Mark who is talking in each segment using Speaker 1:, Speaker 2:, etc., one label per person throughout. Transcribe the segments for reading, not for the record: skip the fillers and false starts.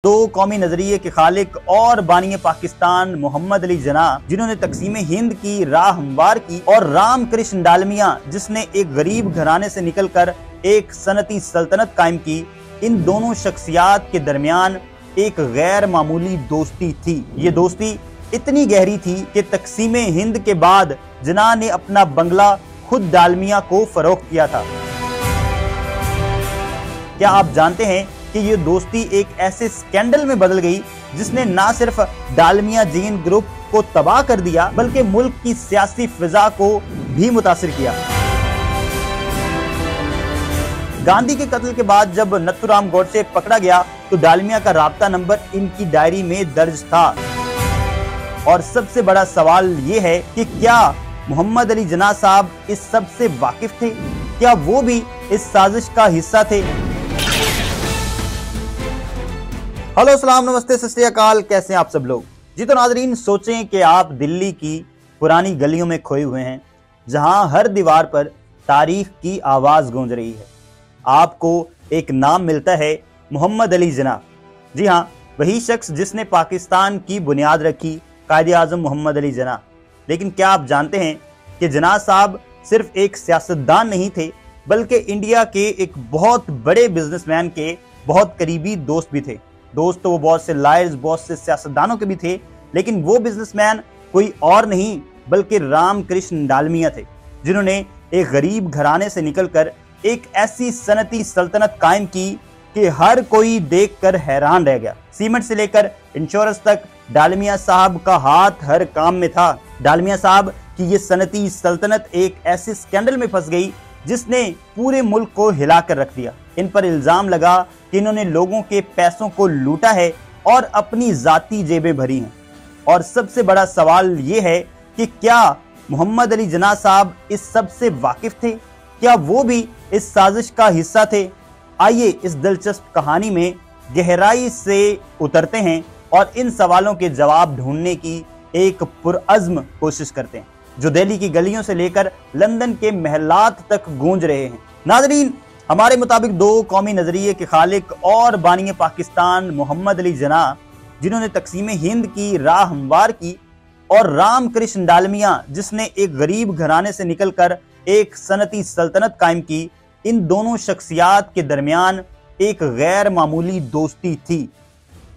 Speaker 1: दो कौमी नजरिए के खालिक और बानी पाकिस्तान मोहम्मद अली जिन्ना, जिन्होंने तकसीम हिंद की राह हमवार की, और राम कृष्ण डालमिया, जिसने एक गरीब घराने से निकलकर एक सनती सल्तनत कायम की। इन दोनों शख्सियात के दरमियान एक गैर मामूली दोस्ती थी। ये दोस्ती इतनी गहरी थी कि तकसीम हिंद के बाद जिन्ना ने अपना बंगला खुद डालमिया को फरोख्त किया था। क्या आप जानते हैं कि ये दोस्ती एक ऐसे स्कैंडल में बदल गई जिसने न सिर्फ डालमिया जीन ग्रुप को तबाह कर दिया बल्कि मुल्क की सियासी फिजा को भी मुतासिर किया। गांधी के कत्ल के बाद जब नथुराम गोडसे पकड़ा गया तो डालमिया का राब्ता नंबर इनकी डायरी में दर्ज था। और सबसे बड़ा सवाल ये है कि क्या मोहम्मद अली जिन्ना साहब इस सब से वाकिफ थे? क्या वो भी इस साजिश का हिस्सा थे? हेलो, सलाम, नमस्ते, सत श्री अकाल। कैसे हैं आप सब लोग? जी तो नाजरीन, सोचें कि आप दिल्ली की पुरानी गलियों में खोए हुए हैं जहां हर दीवार पर तारीख की आवाज गूंज रही है। आपको एक नाम मिलता है, मोहम्मद अली जिन्ना। जी हाँ, वही शख्स जिसने पाकिस्तान की बुनियाद रखी, कायदे आजम मोहम्मद अली जिन्ना। लेकिन क्या आप जानते हैं कि जिन्ना साहब सिर्फ एक सियासतदान नहीं थे बल्कि इंडिया के एक बहुत बड़े बिजनेसमैन के बहुत करीबी दोस्त भी थे। दोस्त तो वो बहुत से लायर्स, बहुत से सियासतदानों के भी थे, लेकिन वो बिजनेसमैन कोई और नहीं बल्कि राम कृष्ण डालमिया थे, जिन्होंने एक गरीब घराने से निकलकर एक ऐसी सनती सल्तनत कायम की कि हर कोई देखकर हैरान रह गया। सीमेंट से लेकर इंश्योरेंस तक डालमिया साहब का हाथ हर काम में था। डालमिया साहब की ये सनती सल्तनत एक ऐसे स्कैंडल में फंस गई जिसने पूरे मुल्क को हिला कर रख दिया। इन पर इल्जाम लगा कि इन्होंने लोगों के पैसों को लूटा है और अपनी जाती जेबें भरी हैं। और सबसे बड़ा सवाल ये है कि क्या मोहम्मद अली जिन्ना साहब इस सब से वाकिफ थे? क्या वो भी इस साजिश का हिस्सा थे? आइए इस दिलचस्प कहानी में गहराई से उतरते हैं और इन सवालों के जवाब ढूंढने की एक पुरअज़्म कोशिश करते हैं जो दिल्ली की गलियों से लेकर लंदन के महलात तक गूंज रहे हैं। नाज़रीन, हमारे मुताबिक दो कौमी नजरिए के खालिक और बानी पाकिस्तान मोहम्मद अली जिन्ना, जिन्होंने तकसीम हिंद की राह हमवार की, और राम कृष्ण डालमिया, जिसने एक गरीब घराने से निकलकर एक सनती सल्तनत कायम की। इन दोनों शख्सियात के दरमियान एक गैर मामूली दोस्ती थी।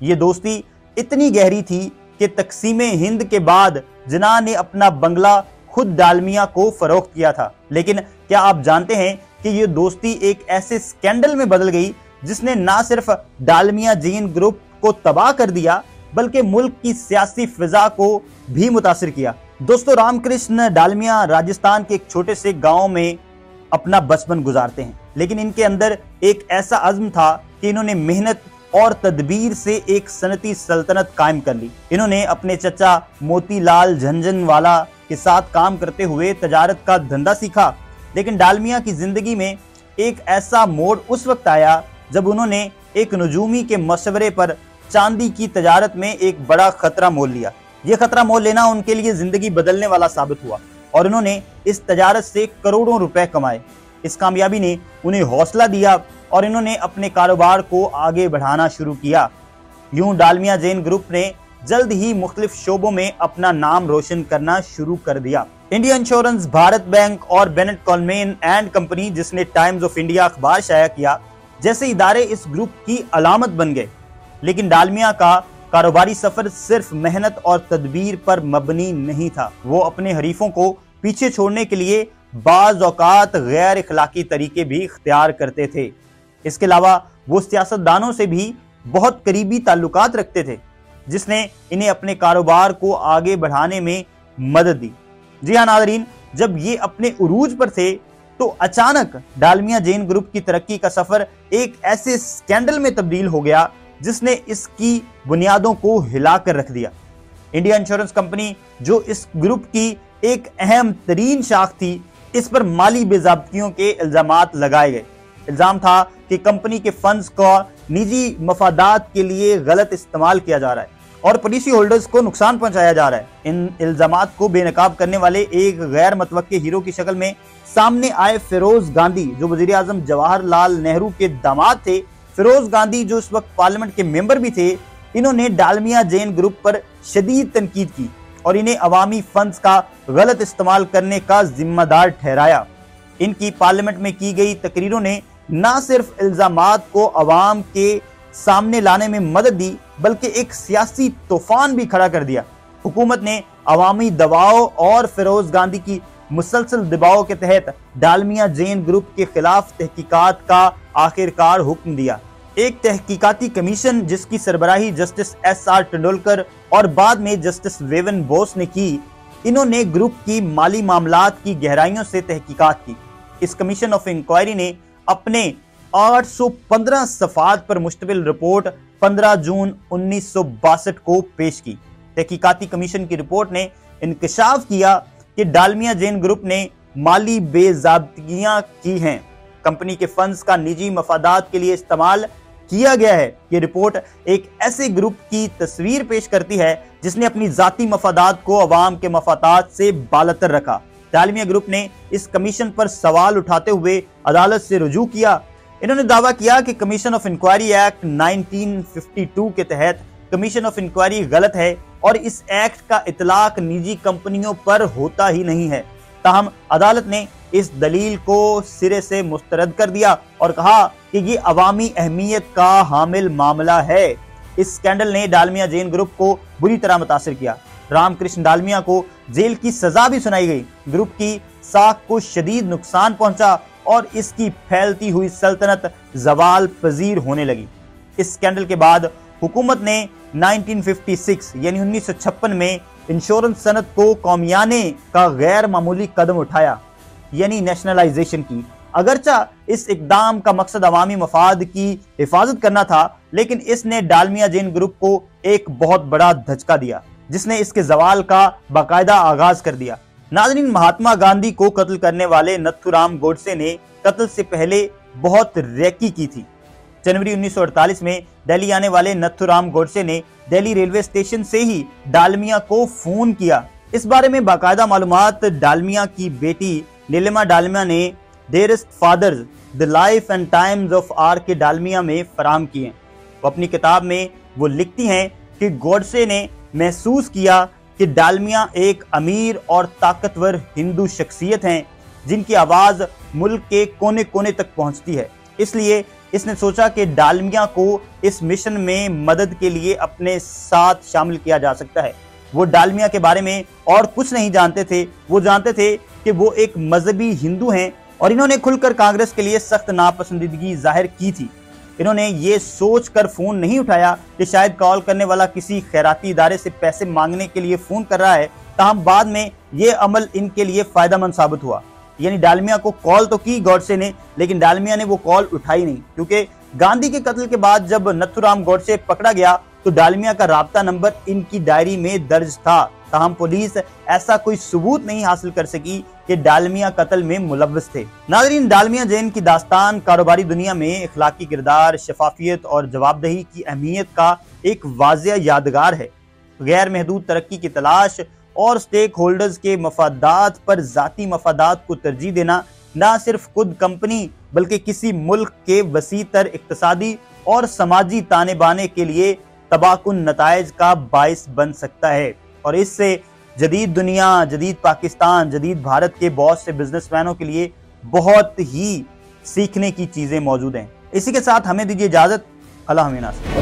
Speaker 1: ये दोस्ती इतनी गहरी थी कि तकसीम हिंद के बाद जिन्ना ने अपना बंगला खुद डालमिया को फरोख्त किया था। लेकिन क्या आप जानते हैं कि ये दोस्ती एक ऐसे स्कैंडल में बदल गई जिसने ना सिर्फ डालमिया जीन ग्रुप को तबाह कर दिया बल्कि मुल्क की सियासी फिजा को भी मुतासिर किया। दोस्तों, रामकृष्ण डालमिया राजस्थान के एक छोटे से गांव में अपना बचपन गुजारते हैं, लेकिन इनके अंदर एक ऐसा अज़्म था कि इन्होंने मेहनत और तदबीर से एक सनती सल्तनत कायम कर ली। इन्होंने अपने चचा मोतीलाल झंझनवाला के साथ काम करते हुए तजारत का धंधा सीखा। लेकिन डालमिया की जिंदगी में एक ऐसा मोड़ उस वक्त आया जब उन्होंने एक नजूमी के मशवरे पर चांदी की तजारत में एक बड़ा खतरा मोल लिया। यह खतरा मोल लेना उनके लिए जिंदगी बदलने वाला साबित हुआ और उन्होंने इस तजारत से करोड़ों रुपए कमाए। इस कामयाबी ने उन्हें हौसला दिया और इन्होंने अपने कारोबार को आगे बढ़ाना शुरू किया। यूं डालमिया जैन ग्रुप ने जल्द ही मुख्तलिफ शोबों में अपना नाम रोशन करना शुरू कर दिया। इंडिया इंश्योरेंस, भारत बैंक और बेनेट कोलमेन एंड कंपनी, जिसने टाइम्स ऑफ इंडिया अखबार शाया किया, जैसे इदारे इस ग्रुप की अलामत बन गए। लेकिन डालमिया का कारोबारी सफर सिर्फ मेहनत और तदबीर पर मबनी नहीं था। वो अपने हरीफों को पीछे छोड़ने के लिए बाज़ औक़ात गैर इखलाकी तरीके भी इख्तियार करते थे। इसके अलावा वो सियासतदानों से भी बहुत करीबी ताल्लुकात रखते थे, जिसने इन्हें अपने कारोबार को आगे बढ़ाने में मदद दी। जी हाँ नाज़रीन, जब ये अपने उरूज पर थे तो अचानक डालमिया जैन ग्रुप की तरक्की का सफर एक ऐसे स्कैंडल में तब्दील हो गया जिसने इसकी बुनियादों को हिला कर रख दिया। इंडिया इंश्योरेंस कंपनी, जो इस ग्रुप की एक अहम तरीन शाख थी, इस पर माली बेज़ाब्तियों के इल्जामात लगाए गए। इल्जाम था कि कंपनी के फंड्स का निजी मफादात के लिए गलत इस्तेमाल किया जा रहा है और पॉलिसी होल्डर्स को नुकसान पहुंचाया जा रहा है। इन इल्जामात को बेनकाब करने वाले एक गैर मतवक्के हीरो की शक्ल में सामने आए फिरोज गांधी, जो वजीर आजम जवाहरलाल नेहरू के दामाद थे, फिरोज गांधी जो इस वक्त पार्लियामेंट के मेंबर भी थे, इन्होंने डालमिया जैन ग्रुप पर शदीद तनकीद की और इन्हें अवामी फंड्स का गलत इस्तेमाल करने का जिम्मेदार ठहराया। इनकी पार्लियामेंट में की गई तकरीरों ने न सिर्फ इल्जामात को अवाम के सामने लाने में मदद दी, बल्कि एक सियासी तूफान भी खड़ा कर दिया। हुकूमत ने अवामी दबाव और फिरोज गांधी की मुसलसल दबाव के तहत डालमिया जैन ग्रुप के खिलाफ तहकीकात का आखिरकार हुक्म दिया। एक तहकीकाती कमीशन जिसकी सरबराही जस्टिस SR टंडोलकर और बाद में जस्टिस वेवन बोस ने की, इन्होंने ग्रुप की माली मामलात की गहराइयों से तहकीकात की। इस कमीशन ऑफ इंक्वायरी ने अपने 815 सफात पर मुश्तमिल रिपोर्ट 15 जून 1962 को पेश की। तहकीकाती कमीशन की रिपोर्ट ने इंकशाफ किया कि डालमिया जैन ग्रुप ने माली बेज़ाब्तियां की हैं, कंपनी के फंड्स का निजी मफादात के लिए इस्तेमाल किया गया है। ये रिपोर्ट एक ऐसे ग्रुप की तस्वीर पेश करती है जिसने अपनी जाती मफादात को अवाम के मफादात से बालतर रखा। डालमिया ग्रुप ने इस कमीशन पर सवाल उठाते हुए अदालत से रुजू किया। इन्होंने दावा किया कि कमीशन ऑफ इंक्वायरी एक्ट 1952 के तहत कमीशन ऑफ इंक्वायरी गलत है और इस एक्ट का इतलाक निजी कंपनियों पर होता ही नहीं है। ताहम अदालत ने इस दलील को सिरे से मुस्तरद कर दिया और कहा कि ये अवामी अहमियत का हामिल मामला है। इस स्कैंडल ने डालमिया जैन ग्रुप को बुरी तरह मुतासिर किया। रामकृष्ण डालमिया को जेल की सजा भी सुनाई गई। ग्रुप की साख को शदीद नुकसान पहुंचा और इसकी फैलती हुई सल्तनत जवाल पजीर होने लगी। इस स्कैंडल के बाद हुकूमत ने 1956 यानी 1956 में इंश्योरेंस सनत को कौमियाने का गैर मामूली कदम उठाया, यानी नेशनलाइजेशन की। अगरचा इस इकदाम का मकसद अवामी मफाद की हिफाजत करना था, लेकिन इसने डालमिया जैन ग्रुप को एक बहुत बड़ा धचका दिया, जिसने इसके जवाल का बाकायदा आगाज कर दिया। नाज़रीन, महात्मा गांधी को कत्ल करने वाले नथुराम गोडसे ने कत्ल से पहले बहुत रेकी की थी। जनवरी 1948 में दिल्ली आने वाले नथुराम गोडसे ने दिल्ली रेलवे स्टेशन से ही डालमिया को फोन किया। इस बारे में बाकायदा मालूमात डालमिया की बेटी नीलिमा डालमिया ने dearest father's the life and times of R.K. Dalmia में फराम किए। वो अपनी किताब में वो लिखती हैं कि गोडसे ने महसूस किया कि डालमिया एक अमीर और ताकतवर हिंदू शख्सियत हैं जिनकी आवाज मुल्क के कोने कोने तक पहुंचती है। इसलिए इसने सोचा कि डालमिया को इस मिशन में मदद के लिए अपने साथ शामिल किया जा सकता है। वो डालमिया के बारे में और कुछ नहीं जानते थे। वो जानते थे कि वो एक मजहबी हिंदू हैं और इन्होंने खुलकर कांग्रेस के लिए सख्त नापसंदीदगी जाहिर की थी। इन्होंने ये सोचकर फोन नहीं उठाया कि शायद कॉल करने वाला किसी खैराती इदारे से पैसे मांगने के लिए फोन कर रहा है। ताहम बाद में ये अमल इनके लिए फायदेमंद साबित हुआ। यानी डालमिया को कॉल तो की गोडसे ने, लेकिन डालमिया ने वो कॉल उठाई नहीं, क्योंकि गांधी के कत्ल के बाद जब नथुराम गोडसे पकड़ा गया तो डालमिया का राब्ता नंबर इनकी डायरी में दर्ज था। ताहम पुलिस ऐसा कोई सबूत नहीं हासिल कर सकी कि डालमिया कत्ल में मुलव्वस थे। नाज़रीन, डालमिया जैन की दास्तान कारोबारी दुनिया में इखलाकी किरदार, शफाफियत और जवाबदेही की अहमियत का एक वाज़ेह यादगार है। गैर महदूद तरक्की की तलाश और स्टेक होल्डर्स के मफादात पर जाती मफादात को तरजीह देना न सिर्फ खुद कंपनी बल्कि किसी मुल्क के वसीतर इक्तिसादी और समाजी ताने बाने के लिए तबाहकुन नताइज का बाइस बन सकता है। और इससे जदीद दुनिया, जदीद पाकिस्तान, जदीद भारत के बहुत से बिजनेसमैनों के लिए बहुत ही सीखने की चीजें मौजूद हैं। इसी के साथ हमें दीजिए इजाजत। अल्लाह हाफ़िज़।